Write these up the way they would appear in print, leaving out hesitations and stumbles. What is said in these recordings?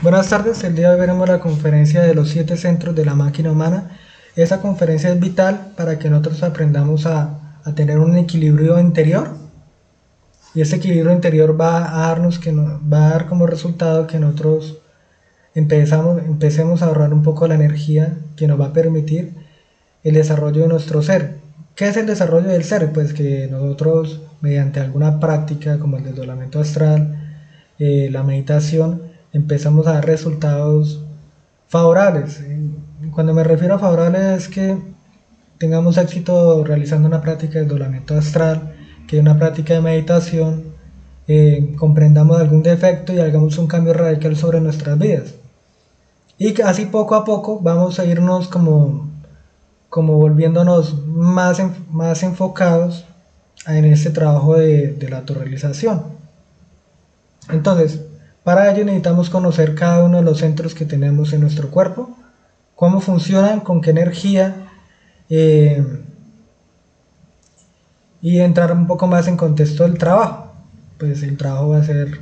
Buenas tardes, el día de hoy veremos la conferencia de los 7 centros de la máquina humana. Esa conferencia es vital para que nosotros aprendamos a tener un equilibrio interior, y ese equilibrio interior va a darnos va a dar como resultado que nosotros empecemos a ahorrar un poco la energía que nos va a permitir el desarrollo de nuestro ser. ¿Qué es el desarrollo del ser? Pues que nosotros mediante alguna práctica como el desdoblamiento astral, la meditación, empezamos a dar resultados favorables. Cuando me refiero a favorables es que tengamos éxito realizando una práctica de desdoblamiento astral, que es una práctica de meditación, comprendamos algún defecto y hagamos un cambio radical sobre nuestras vidas. Y que así poco a poco vamos a irnos como volviéndonos más enfocados en este trabajo de la autorrealización. Entonces, para ello necesitamos conocer cada uno de los centros que tenemos en nuestro cuerpo, cómo funcionan, con qué energía, y entrar un poco más en contexto del trabajo. Pues el trabajo va a ser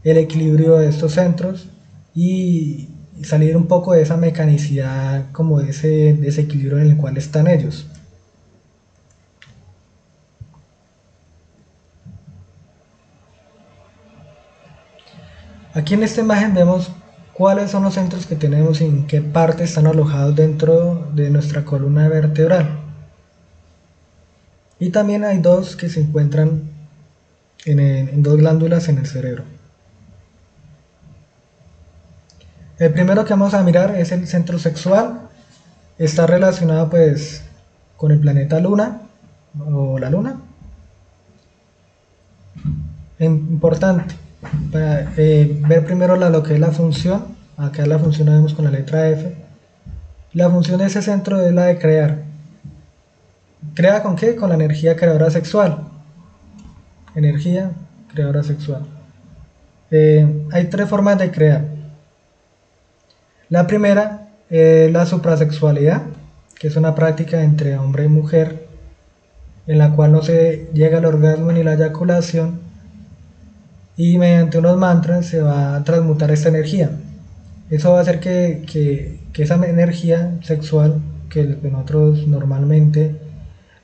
el equilibrio de estos centros y salir un poco de esa mecanicidad, como de ese desequilibrio en el cual están ellos. Aquí en esta imagen vemos cuáles son los centros que tenemos y en qué parte están alojados dentro de nuestra columna vertebral. Y también hay dos que se encuentran en dos glándulas en el cerebro. El primero que vamos a mirar es el centro sexual. Está relacionado pues con el planeta Luna o la Luna. Importante para ver primero lo que es la función. Acá la función la vemos con la letra F. La función de ese centro es la de crear. ¿Crea con qué? Con la energía creadora sexual. Energía creadora sexual. Hay tres formas de crear. La primera es la suprasexualidad, que es una práctica entre hombre y mujer, en la cual no se llega al orgasmo ni la eyaculación, y mediante unos mantras se va a transmutar esta energía. Eso va a hacer que esa energía sexual, que nosotros normalmente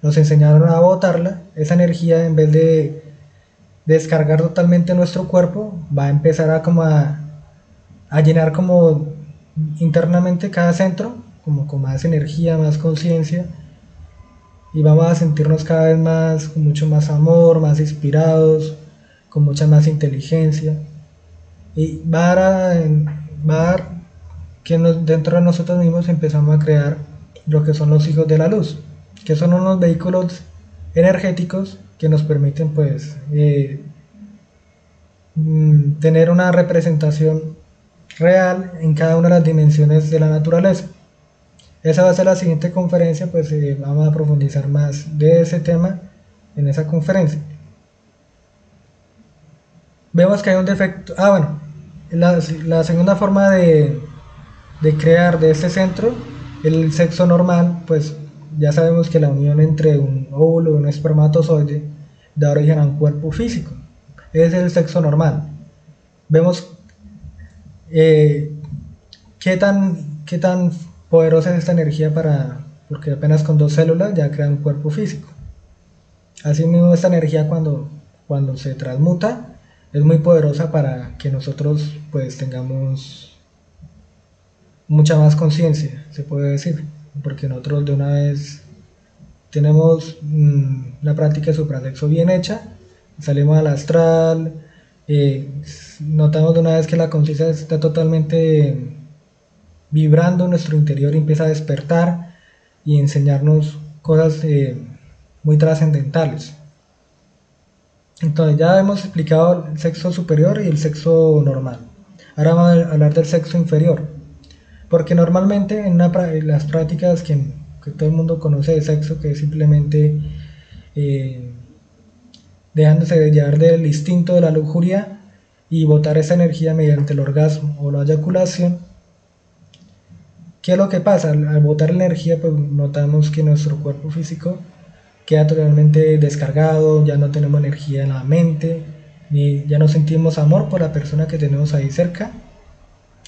nos enseñaron a botarla, esa energía, en vez de descargar totalmente nuestro cuerpo, va a empezar a llenar como internamente cada centro, como con más energía, más conciencia, y vamos a sentirnos cada vez más, con mucho más amor, más inspirados, con mucha más inteligencia, y va a dar que dentro de nosotros mismos empezamos a crear lo que son los hijos de la luz, que son unos vehículos energéticos que nos permiten pues tener una representación real en cada una de las dimensiones de la naturaleza. Esa va a ser la siguiente conferencia, pues vamos a profundizar más de ese tema en esa conferencia. Vemos que hay un defecto. Bueno, la segunda forma de crear de este centro, el sexo normal, pues ya sabemos que la unión entre un óvulo y un espermatozoide da origen a un cuerpo físico. Ese es el sexo normal. Vemos qué tan poderosa es esta energía porque apenas con dos células ya crea un cuerpo físico. Asimismo, esta energía cuando se transmuta es muy poderosa para que nosotros pues tengamos mucha más conciencia, se puede decir, porque nosotros de una vez tenemos la práctica de suprasexo bien hecha, salimos al astral, notamos de una vez que la conciencia está totalmente vibrando en nuestro interior y empieza a despertar y enseñarnos cosas muy trascendentales. Entonces ya hemos explicado el sexo superior y el sexo normal. Ahora vamos a hablar del sexo inferior, porque normalmente en las prácticas que todo el mundo conoce de sexo, que es simplemente dejándose de llevar del instinto de la lujuria y botar esa energía mediante el orgasmo o la eyaculación. ¿Qué es lo que pasa? Al botar la energía, pues notamos que nuestro cuerpo físico queda totalmente descargado, ya no tenemos energía en la mente, ni ya no sentimos amor por la persona que tenemos ahí cerca,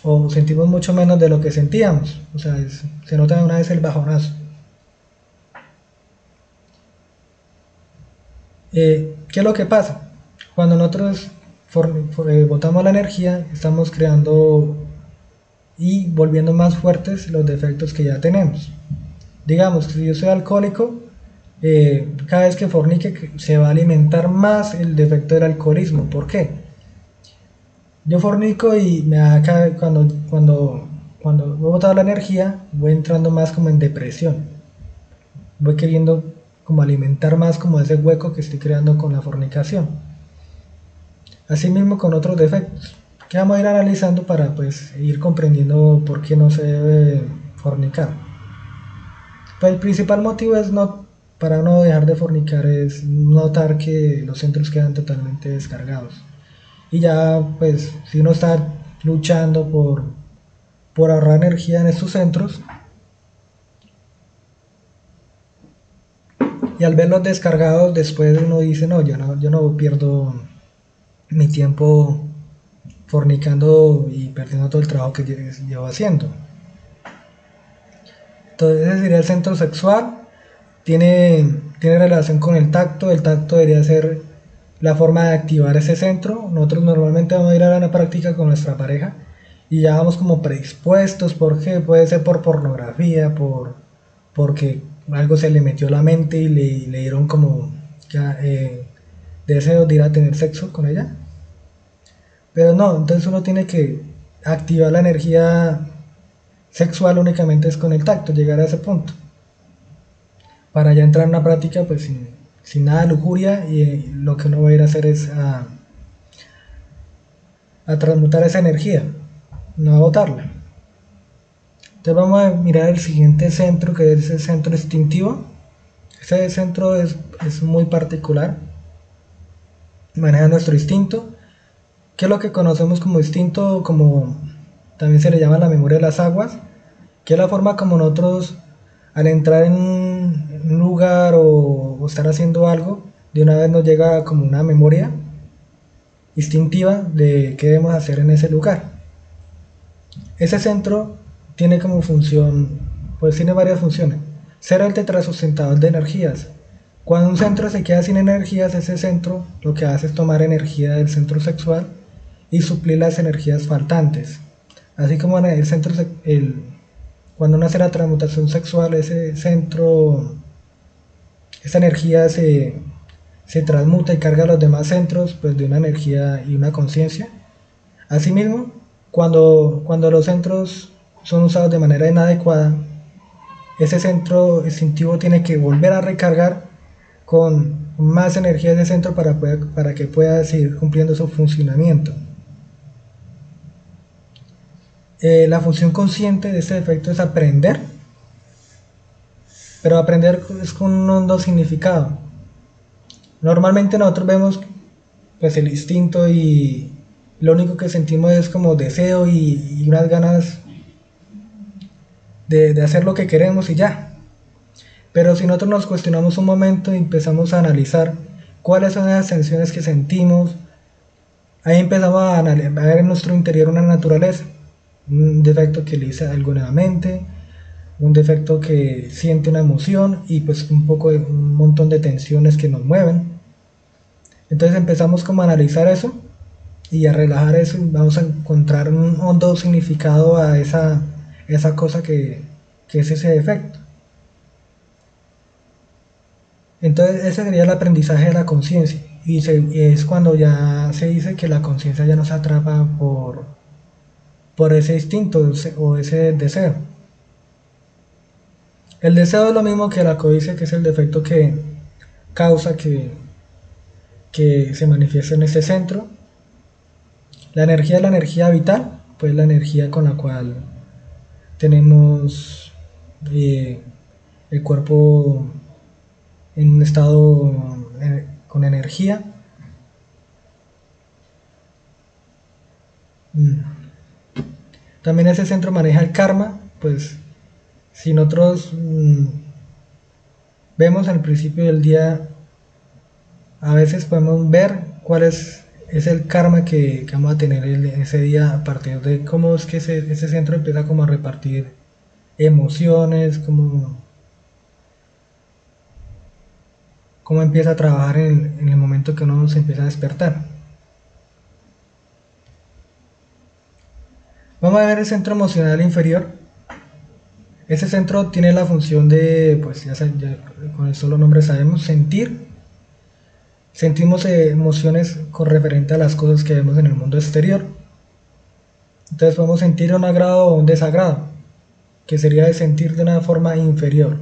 o sentimos mucho menos de lo que sentíamos. O sea, se nota de una vez el bajonazo. ¿Qué es lo que pasa? Cuando nosotros botamos la energía, estamos creando y volviendo más fuertes los defectos que ya tenemos. Digamos, si yo soy alcohólico, cada vez que fornique se va a alimentar más el defecto del alcoholismo. ¿Por qué? Yo fornico y cuando voy a botar la energía, voy entrando más como en depresión. Voy queriendo como alimentar más como ese hueco que estoy creando con la fornicación. Asimismo con otros defectos que vamos a ir analizando para pues ir comprendiendo por qué no se debe fornicar. Pues el principal motivo es para no dejar de fornicar es notar que los centros quedan totalmente descargados. Y ya pues si uno está luchando por ahorrar energía en estos centros y al verlos descargados después uno dice no, yo no pierdo mi tiempo fornicando y perdiendo todo el trabajo que llevo haciendo. Entonces ese sería el centro sexual. Tiene relación con el tacto debería ser la forma de activar ese centro. Nosotros normalmente vamos a ir a la práctica con nuestra pareja y ya vamos como predispuestos, porque puede ser por pornografía, porque algo se le metió a la mente y le dieron como ya, deseo de ir a tener sexo con ella. Pero no, entonces uno tiene que activar la energía sexual únicamente es con el tacto, llegar a ese punto. Para ya entrar en una práctica pues sin nada de lujuria y lo que uno va a ir a hacer es a transmutar esa energía, no a botarla. Entonces vamos a mirar el siguiente centro, que es el centro instintivo. Ese centro es muy particular, maneja nuestro instinto, que es lo que conocemos como instinto, como también se le llama la memoria de las aguas, que es la forma como nosotros al entrar en un lugar o estar haciendo algo, de una vez nos llega como una memoria instintiva de qué debemos hacer en ese lugar. Ese centro tiene como función, pues tiene varias funciones. Ser el tetrasustentador de energías. Cuando un centro se queda sin energías, ese centro lo que hace es tomar energía del centro sexual y suplir las energías faltantes. Así como en el centro, cuando uno hace la transmutación sexual, ese centro, esa energía se transmuta y carga a los demás centros pues, de una energía y una conciencia. Asimismo, cuando los centros son usados de manera inadecuada, ese centro instintivo tiene que volver a recargar con más energía de ese centro para que pueda seguir cumpliendo su funcionamiento. La función consciente de este efecto es aprender, pero aprender es con un hondo significado. Normalmente nosotros vemos pues el instinto y lo único que sentimos es como deseo y unas ganas de hacer lo que queremos y ya. Pero si nosotros nos cuestionamos un momento y empezamos a analizar cuáles son las sensaciones que sentimos, ahí empezamos a ver en nuestro interior una naturaleza, un defecto que le dice algo nuevamente, un defecto que siente una emoción y pues un montón de tensiones que nos mueven. Entonces empezamos como a analizar eso y a relajar eso y vamos a encontrar un hondo significado a esa cosa que es ese defecto. Entonces ese sería el aprendizaje de la conciencia y es cuando ya se dice que la conciencia ya no se atrapa por ese instinto o ese deseo. El deseo es lo mismo que la codicia, que es el defecto que causa que se manifiesta en este centro. La energía es la energía vital, pues la energía con la cual tenemos el cuerpo en un estado con energía. También ese centro maneja el karma, pues si nosotros vemos al principio del día, a veces podemos ver cuál es es el karma que vamos a tener ese día a partir de cómo es que ese centro empieza como a repartir emociones, cómo empieza a trabajar en el momento que uno se empieza a despertar. Vamos a ver el centro emocional inferior. Ese centro tiene la función de, pues ya con el solo nombre sabemos, sentir. Sentimos emociones con referente a las cosas que vemos en el mundo exterior. Entonces podemos sentir un agrado o un desagrado, que sería de sentir de una forma inferior.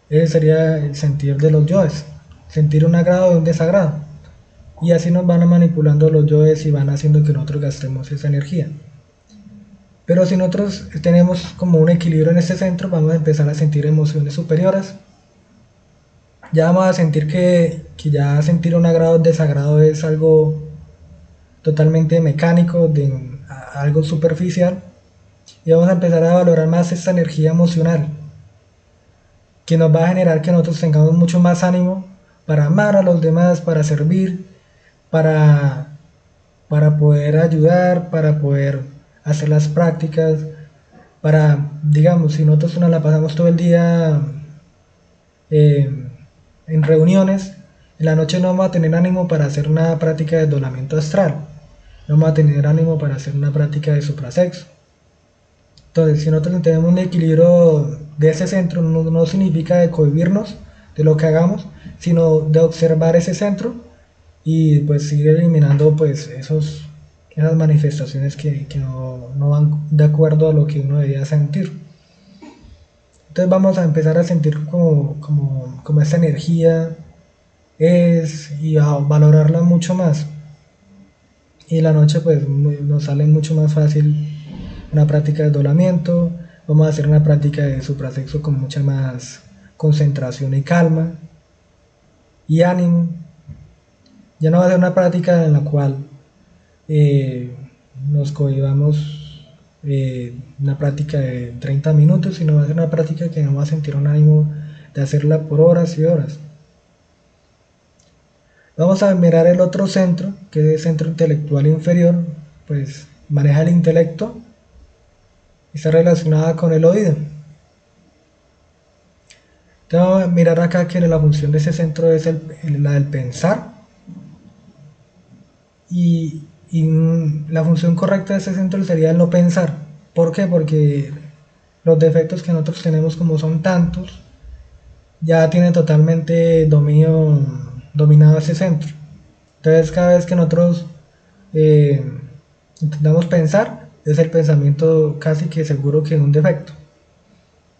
Ese sería el sentir de los yoes, sentir un agrado o un desagrado. Y así nos van manipulando los yoes y van haciendo que nosotros gastemos esa energía. Pero si nosotros tenemos como un equilibrio en este centro, vamos a empezar a sentir emociones superiores. Ya vamos a sentir que ya sentir un agrado o desagrado es algo totalmente mecánico, algo superficial. Y vamos a empezar a valorar más esta energía emocional, que nos va a generar que nosotros tengamos mucho más ánimo para amar a los demás, para servir, para poder ayudar, para poder hacer las prácticas, digamos, si nosotros nos la pasamos todo el día en reuniones, en la noche no vamos a tener ánimo para hacer una práctica de desdoblamiento astral, no vamos a tener ánimo para hacer una práctica de suprasexo. Entonces, si nosotros tenemos un equilibrio de ese centro, no significa de cohibirnos de lo que hagamos, sino de observar ese centro y pues ir eliminando pues esas manifestaciones que no van de acuerdo a lo que uno debería sentir. Entonces vamos a empezar a sentir como esta energía es y a valorarla mucho más. Y la noche pues nos sale mucho más fácil una práctica de desdoblamiento. Vamos a hacer una práctica de suprasexo con mucha más concentración y calma y ánimo. Ya no va a ser una práctica en la cual nos cohibamos una práctica de 30 minutos, sino va a ser una práctica que nos va a sentir un ánimo de hacerla por horas y horas. Vamos a mirar el otro centro, que es el centro intelectual inferior, pues maneja el intelecto, está relacionada con el oído. Entonces vamos a mirar acá que la función de ese centro es la del pensar, y la función correcta de ese centro sería el no pensar. ¿Por qué? Porque los defectos que nosotros tenemos, como son tantos, ya tiene totalmente dominado ese centro. Entonces cada vez que nosotros intentamos pensar, es el pensamiento casi que seguro que es un defecto.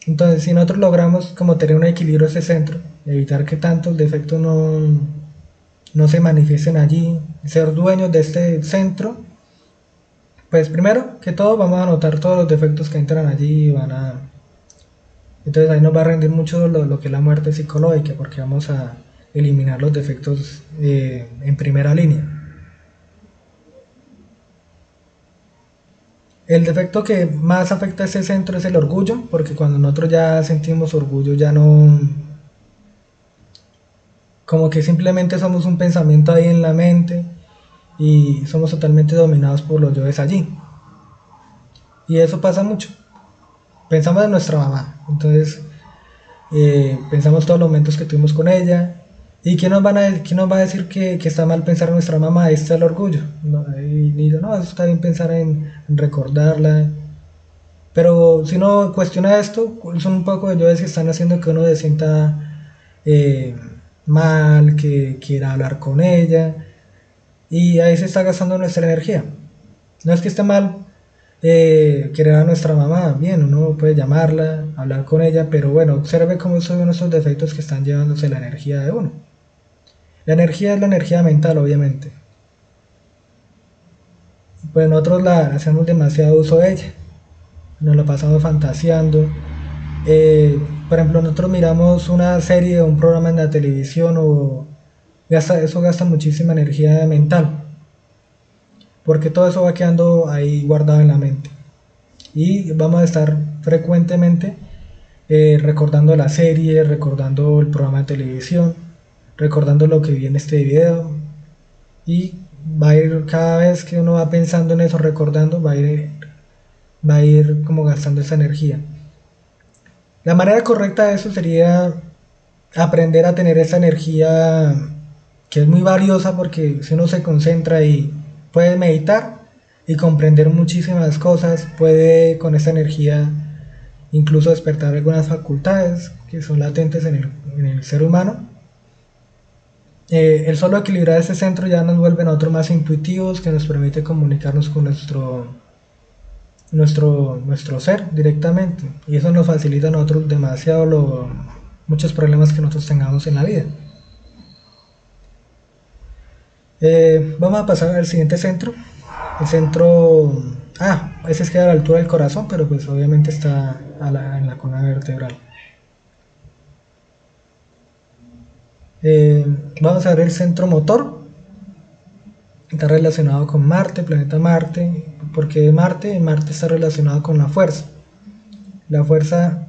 Entonces si nosotros logramos como tener un equilibrio ese centro, evitar que tantos defectos no se manifiesten allí, ser dueños de este centro, pues primero que todo vamos a notar todos los defectos que entran allí y entonces ahí nos va a rendir mucho lo que es la muerte psicológica, porque vamos a eliminar los defectos en primera línea. El defecto que más afecta a ese centro es el orgullo, porque cuando nosotros ya sentimos orgullo ya no, como que simplemente somos un pensamiento ahí en la mente y somos totalmente dominados por los yoes allí. Y eso pasa mucho. Pensamos en nuestra mamá, entonces pensamos todos los momentos que tuvimos con ella. ¿Y quién nos va a decir que está mal pensar en nuestra mamá? Ahí está el orgullo. No, eso está bien pensar en recordarla. Pero si uno cuestiona esto, son un poco de yoes que están haciendo que uno se sienta mal, que quiera hablar con ella. Y ahí se está gastando nuestra energía. No es que esté mal querer a nuestra mamá, bien, uno puede llamarla, hablar con ella, pero bueno, observe cómo son esos defectos que están llevándose la energía de uno. La energía es la energía mental, obviamente. Pues nosotros hacemos demasiado uso de ella, nos lo pasamos fantaseando. Por ejemplo, nosotros miramos una serie o un programa en la televisión eso gasta muchísima energía mental, porque todo eso va quedando ahí guardado en la mente y vamos a estar frecuentemente recordando la serie, recordando el programa de televisión, recordando lo que vi en este video y va a ir cada vez que uno va pensando en eso, recordando, va a ir como gastando esa energía. La manera correcta de eso sería aprender a tener esa energía que es muy valiosa porque si uno se concentra y puede meditar y comprender muchísimas cosas, puede con esa energía incluso despertar algunas facultades que son latentes en el ser humano. El solo equilibrar ese centro ya nos vuelve a nosotros más intuitivos, que nos permite comunicarnos con nuestro ser directamente. Y eso nos facilita a nosotros demasiado muchos problemas que nosotros tengamos en la vida. Vamos a pasar al siguiente centro. El centro... ese queda a la altura del corazón, pero pues obviamente está en la columna vertebral. Vamos a ver el centro motor. Está relacionado con Marte, planeta Marte. ¿Por qué Marte? Marte está relacionado con la fuerza. La fuerza,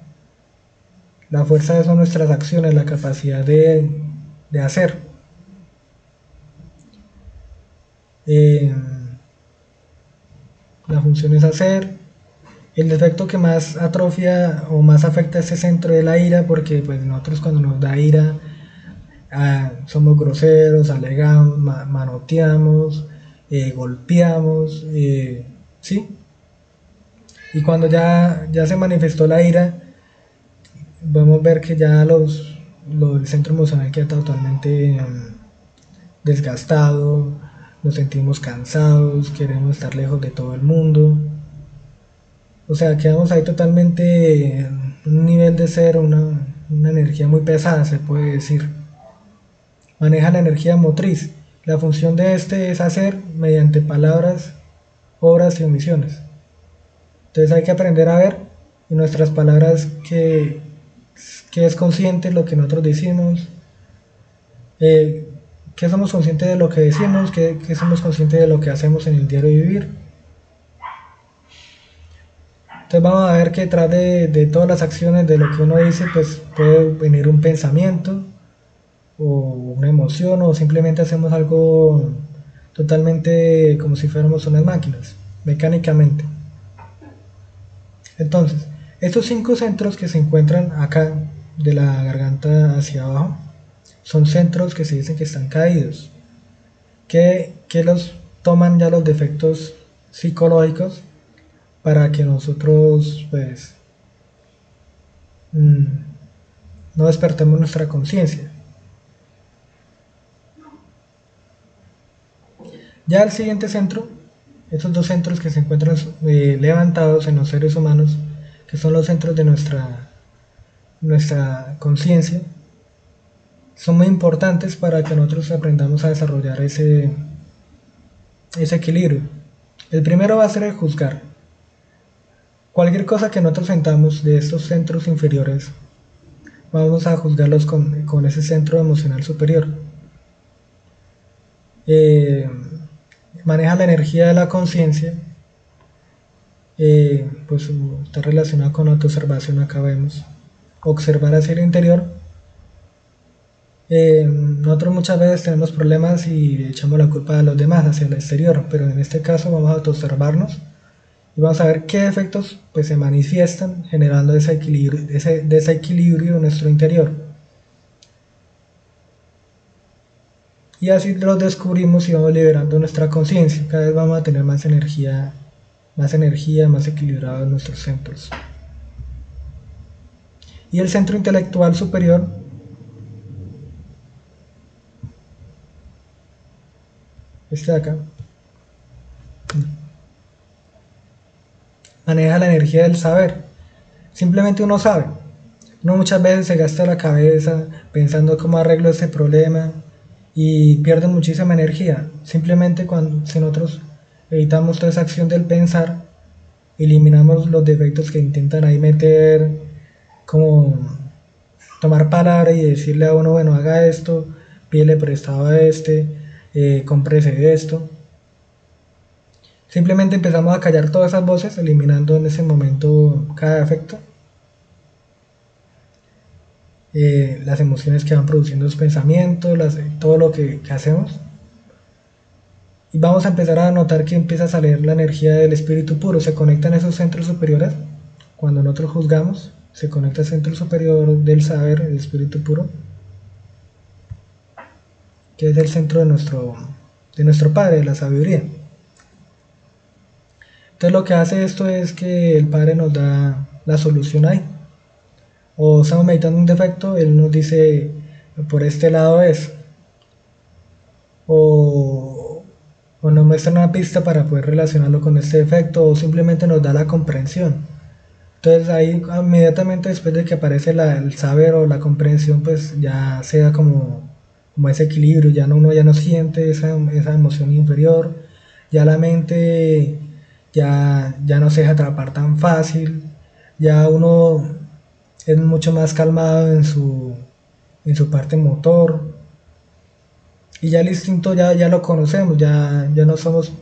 la fuerza son nuestras acciones, la capacidad de hacer. Eh, la función es hacer. El defecto que más atrofia o más afecta a este centro es la ira, porque pues nosotros cuando nos da ira somos groseros, alegamos, manoteamos, golpeamos, ¿sí? Y cuando ya se manifestó la ira, podemos ver que ya el centro emocional queda totalmente desgastado, nos sentimos cansados, queremos estar lejos de todo el mundo. O sea, quedamos ahí totalmente en un nivel de ser, una energía muy pesada, se puede decir. Maneja la energía motriz. La función de este es hacer mediante palabras, obras y omisiones. Entonces hay que aprender a ver en nuestras palabras que es consciente lo que nosotros decimos, eh, que somos conscientes de lo que decimos, que somos conscientes de lo que hacemos en el diario vivir. Entonces vamos a ver que detrás de todas las acciones de lo que uno dice, pues puede venir un pensamiento o una emoción o simplemente hacemos algo totalmente como si fuéramos unas máquinas, mecánicamente. Entonces, estos 5 centros que se encuentran acá de la garganta hacia abajo son centros que se dicen que están caídos, que los toman ya los defectos psicológicos para que nosotros pues mm, no despertemos nuestra conciencia. Ya el siguiente centro, estos dos centros que se encuentran levantados en los seres humanos, que son los centros de nuestra conciencia, son muy importantes para que nosotros aprendamos a desarrollar ese equilibrio. El primero va a ser el juzgar. Cualquier cosa que nosotros sentamos de estos centros inferiores, vamos a juzgarlos con ese centro emocional superior. Eh, Maneja la energía de la conciencia, pues está relacionado con autoobservación, acá vemos. Observar hacia el interior. Nosotros muchas veces tenemos problemas y echamos la culpa a los demás hacia el exterior, pero en este caso vamos a autoobservarnos y vamos a ver qué defectos pues, se manifiestan generando ese desequilibrio en nuestro interior. Y así los descubrimos y vamos liberando nuestra conciencia. Cada vez vamos a tener más energía, más equilibrado en nuestros centros. Y el centro intelectual superior este de acá maneja la energía del saber. Simplemente uno sabe. Uno muchas veces se gasta la cabeza pensando cómo arreglo ese problema y pierde muchísima energía. Simplemente si nosotros evitamos toda esa acción del pensar, eliminamos los defectos que intentan ahí meter, como tomar palabra y decirle a uno, bueno, haga esto, pídele prestado a cómprese esto. Simplemente empezamos a callar todas esas voces, eliminando en ese momento cada defecto. Las emociones que van produciendo los pensamientos, todo lo que hacemos. y vamos a empezar a notar que empieza a salir la energía del espíritu puro. Se conectan esos centros superiores. Cuando nosotros juzgamos, se conecta el centro superior del saber, el espíritu puro, que es el centro de nuestro Padre, de la sabiduría. Entonces lo que hace esto es que el Padre nos da la solución ahí. O estamos meditando un defecto, Él nos dice, por este lado es. O nos muestra una pista para poder relacionarlo con este defecto, o simplemente nos da la comprensión. Entonces ahí inmediatamente después de que aparece el saber o la comprensión, pues ya se da como ese equilibrio, uno ya no siente esa emoción inferior, ya la mente ya no se deja atrapar tan fácil, ya uno es mucho más calmado en su parte motor, y ya el instinto ya lo conocemos, ya no somos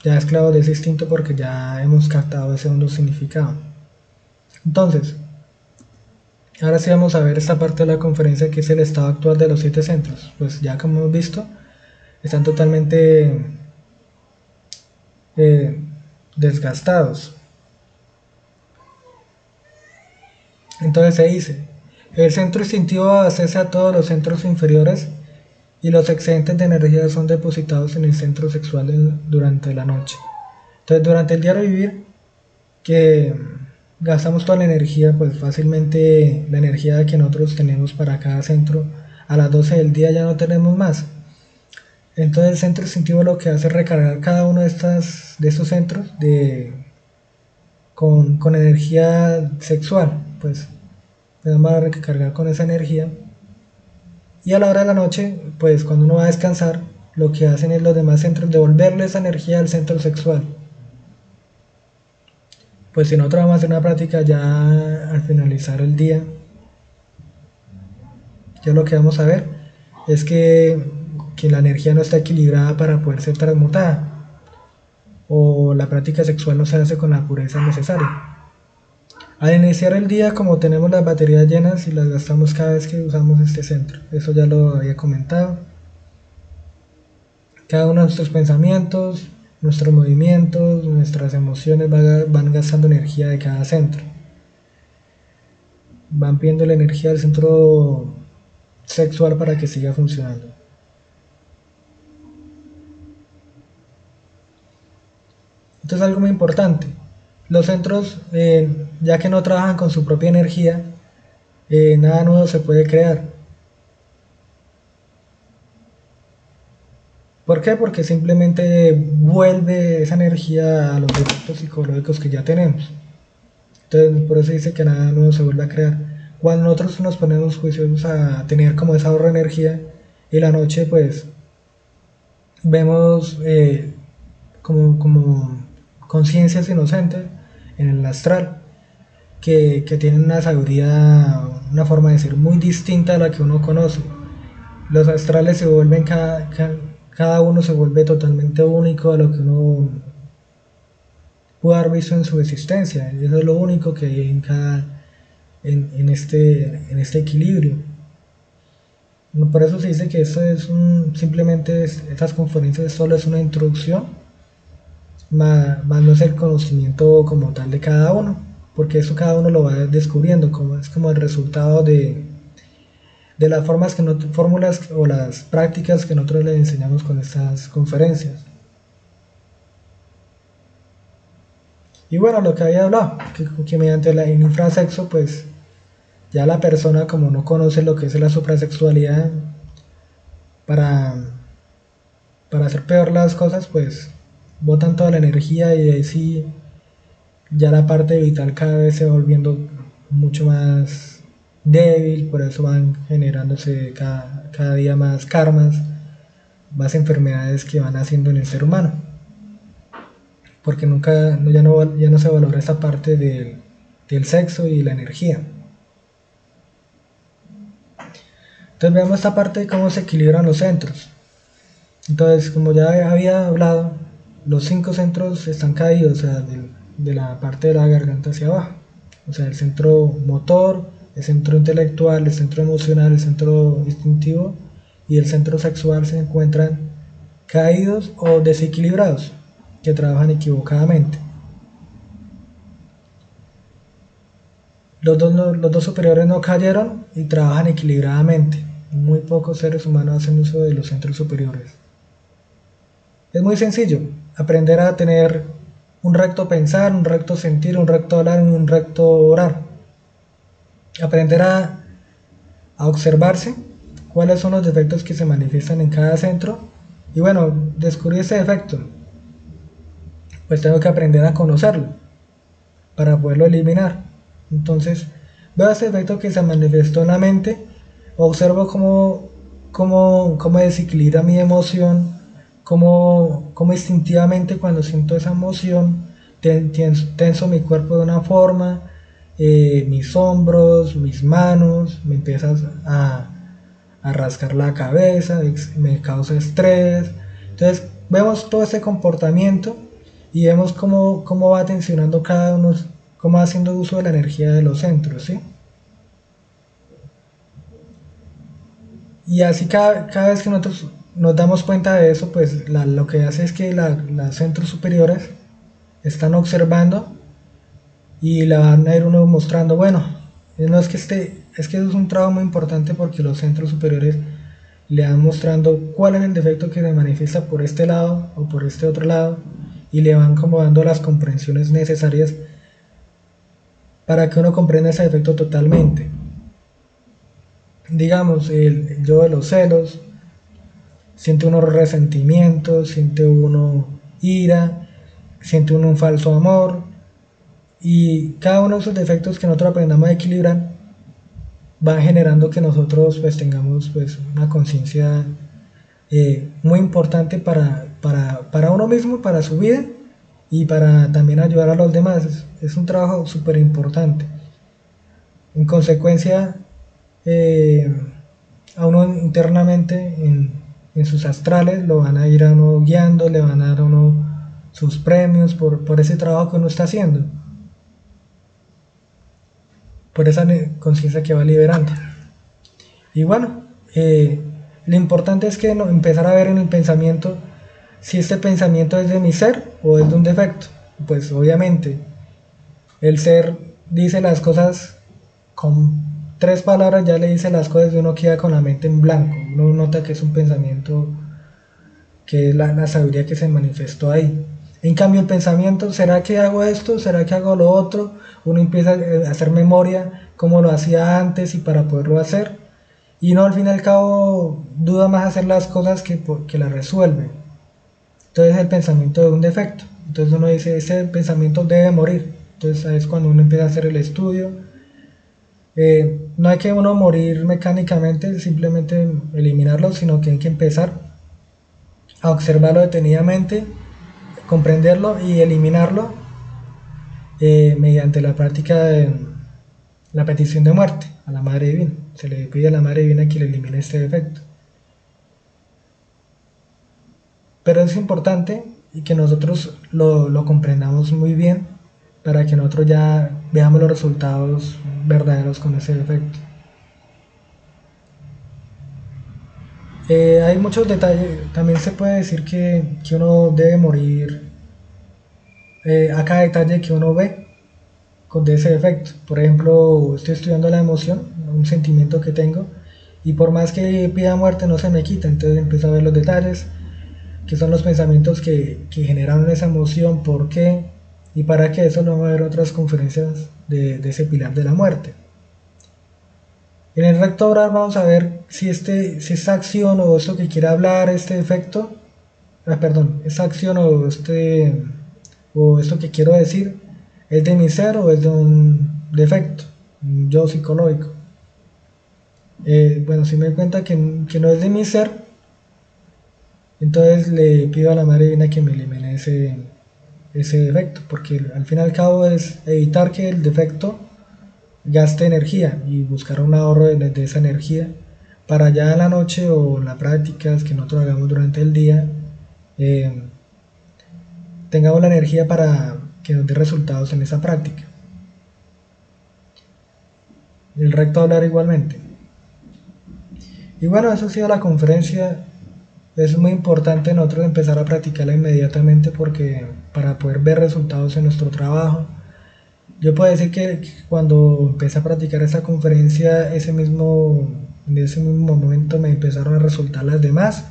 ya esclavos de ese instinto porque ya hemos captado ese hondo significado. Entonces, ahora sí vamos a ver esta parte de la conferencia, que es el estado actual de los 7 centros. Pues ya como hemos visto, están totalmente eh, desgastados. Entonces se dice, el centro instintivo abastece a todos los centros inferiores y los excedentes de energía son depositados en el centro sexual durante la noche. Entonces durante el diario vivir, que gastamos toda la energía, pues fácilmente la energía que nosotros tenemos para cada centro, a las 12 del día ya no tenemos más. Entonces el centro instintivo lo que hace es recargar cada uno de estos centros con energía sexual, pues vamos a recargar con esa energía. Y a la hora de la noche, pues cuando uno va a descansar, lo que hacen es los demás centros devolverle esa energía al centro sexual. Pues si nosotros vamos a hacer una práctica ya al finalizar el día, ya lo que vamos a ver es que la energía no está equilibrada para poder ser transmutada, o la práctica sexual no se hace con la pureza necesaria. Al iniciar el día, como tenemos las baterías llenas y las gastamos cada vez que usamos este centro, eso ya lo había comentado. Cada uno de nuestros pensamientos, nuestros movimientos, nuestras emociones van gastando energía de cada centro. Van pidiendo la energía del centro sexual para que siga funcionando. Entonces algo muy importante, los centros, ya que no trabajan con su propia energía, nada nuevo se puede crear. ¿Por qué? Porque simplemente vuelve esa energía a los defectos psicológicos que ya tenemos. Entonces por eso dice que nada nuevo se vuelve a crear. Cuando nosotros nos ponemos juiciosos a tener como esa ahorro de energía, y la noche pues vemos como conciencias inocentes en el astral, que tienen una sabiduría, una forma de ser muy distinta a la que uno conoce. Los astrales se vuelven, cada uno se vuelve totalmente único a lo que uno pudo haber visto en su existencia. Eso es lo único que hay en este equilibrio. Por eso se dice que esto es simplemente estas conferencias solo es una introducción, más no es el conocimiento como tal de cada uno, porque eso cada uno lo va descubriendo, es como el resultado de las fórmulas o las prácticas que nosotros les enseñamos con estas conferencias. Y bueno, lo que había hablado, que mediante el infrasexo, pues ya la persona, como no conoce lo que es la suprasexualidad, para hacer peor las cosas, pues botan toda la energía, y ahí sí ya la parte vital cada vez se va volviendo mucho más débil. Por eso van generándose cada día más karmas, más enfermedades que van haciendo en el ser humano, porque ya no se valora esta parte del sexo y la energía. Entonces veamos esta parte de cómo se equilibran los centros. Entonces, como ya había hablado, los 5 centros están caídos, o sea, de la parte de la garganta hacia abajo. O sea, el centro motor, el centro intelectual, el centro emocional, el centro instintivo y el centro sexual se encuentran caídos o desequilibrados, que trabajan equivocadamente. Los dos superiores no cayeron y trabajan equilibradamente. Muy pocos seres humanos hacen uso de los centros superiores. Es muy sencillo, aprender a tener un recto pensar, un recto sentir, un recto hablar y un recto orar. Aprender a observarse cuáles son los defectos que se manifiestan en cada centro. Y bueno, descubrí ese defecto, pues tengo que aprender a conocerlo para poderlo eliminar. Entonces, veo ese defecto que se manifestó en la mente, observo cómo desequilibra mi emoción, cómo instintivamente cuando siento esa emoción, tenso mi cuerpo de una forma, mis hombros, mis manos, me empiezas a rascar la cabeza, me causa estrés. Entonces, vemos todo ese comportamiento y vemos cómo va tensionando cada uno, cómo va haciendo uso de la energía de los centros, ¿sí? Y así cada vez que nosotros nos damos cuenta de eso, pues lo que hace es que los centros superiores están observando y la van a ir uno mostrando, bueno, no es que es que eso es un trabajo muy importante porque los centros superiores le van mostrando cuál es el defecto que se manifiesta por este lado o por este otro lado y le van como dando las comprensiones necesarias para que uno comprenda ese defecto totalmente. Digamos, el yo de los celos, siente uno resentimientos, siente uno ira, siente uno un falso amor, y cada uno de esos defectos que nosotros aprendamos a equilibrar va generando que nosotros pues tengamos pues una conciencia muy importante para uno mismo, para su vida y para también ayudar a los demás. Es un trabajo súper importante. En consecuencia, eh, a uno internamente en sus astrales lo van a ir a uno guiando, le van a dar a uno sus premios por ese trabajo que uno está haciendo, por esa conciencia que va liberando. Y bueno, lo importante es que empezar a ver en el pensamiento si este pensamiento es de mi ser o es de un defecto. Pues obviamente el ser dice las cosas con tres palabras, ya le dice las cosas y uno queda con la mente en blanco. Uno nota que es un pensamiento, que es la sabiduría que se manifestó ahí. En cambio el pensamiento, ¿será que hago esto? ¿Será que hago lo otro? Uno empieza a hacer memoria como lo hacía antes y para poderlo hacer. Y no, al fin y al cabo, duda más hacer las cosas que las resuelve. Entonces el pensamiento de un defecto. Entonces uno dice, ese pensamiento debe morir. Entonces es cuando uno empieza a hacer el estudio. No hay que uno morir mecánicamente, simplemente eliminarlo, sino que hay que empezar a observarlo detenidamente, comprenderlo y eliminarlo mediante la práctica de la petición de muerte a la Madre Divina. Se le pide a la Madre Divina que le elimine este defecto. Pero es importante y que nosotros lo comprendamos muy bien para que nosotros ya veamos los resultados verdaderos con ese defecto. Hay muchos detalles, también se puede decir que uno debe morir a cada detalle que uno ve de ese defecto. Por ejemplo, estoy estudiando la emoción, un sentimiento que tengo, y por más que pida muerte no se me quita, entonces empiezo a ver los detalles, que son los pensamientos que generaron esa emoción, por qué y para qué. Eso lo vamos a ver en otras conferencias de ese pilar de la muerte. En el recto oral vamos a ver si esta acción o esto que quiere hablar, este defecto, perdón, esta acción o esto que quiero decir es de mi ser o es de un defecto, un yo psicológico. Bueno, si me doy cuenta que no es de mi ser, entonces le pido a la Madre Divina que me elimine ese defecto, porque al fin y al cabo es evitar que el defecto gaste energía y buscar un ahorro de esa energía para ya en la noche o en las prácticas que nosotros hagamos durante el día tengamos la energía para que nos dé resultados en esa práctica. El recto hablar igualmente. Y bueno, eso ha sido la conferencia. Es muy importante nosotros empezar a practicarla inmediatamente porque para poder ver resultados en nuestro trabajo. Yo puedo decir que cuando empecé a practicar esa conferencia, en ese mismo momento me empezaron a resultar las demás.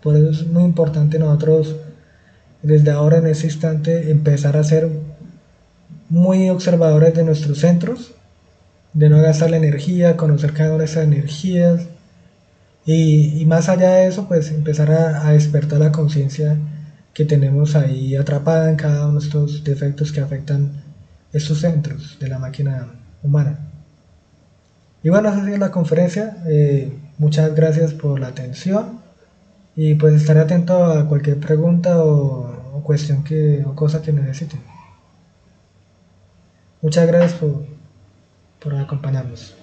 Por eso es muy importante nosotros desde ahora en ese instante empezar a ser muy observadores de nuestros centros, de no gastar la energía, conocer cada una de esas energías y más allá de eso, pues empezar a despertar la conciencia que tenemos ahí atrapada en cada uno de estos defectos que afectan estos centros de la máquina humana. Y bueno, esa ha sido la conferencia. Muchas gracias por la atención y pues estaré atento a cualquier pregunta o cuestión o cosa que necesiten. Muchas gracias por acompañarnos.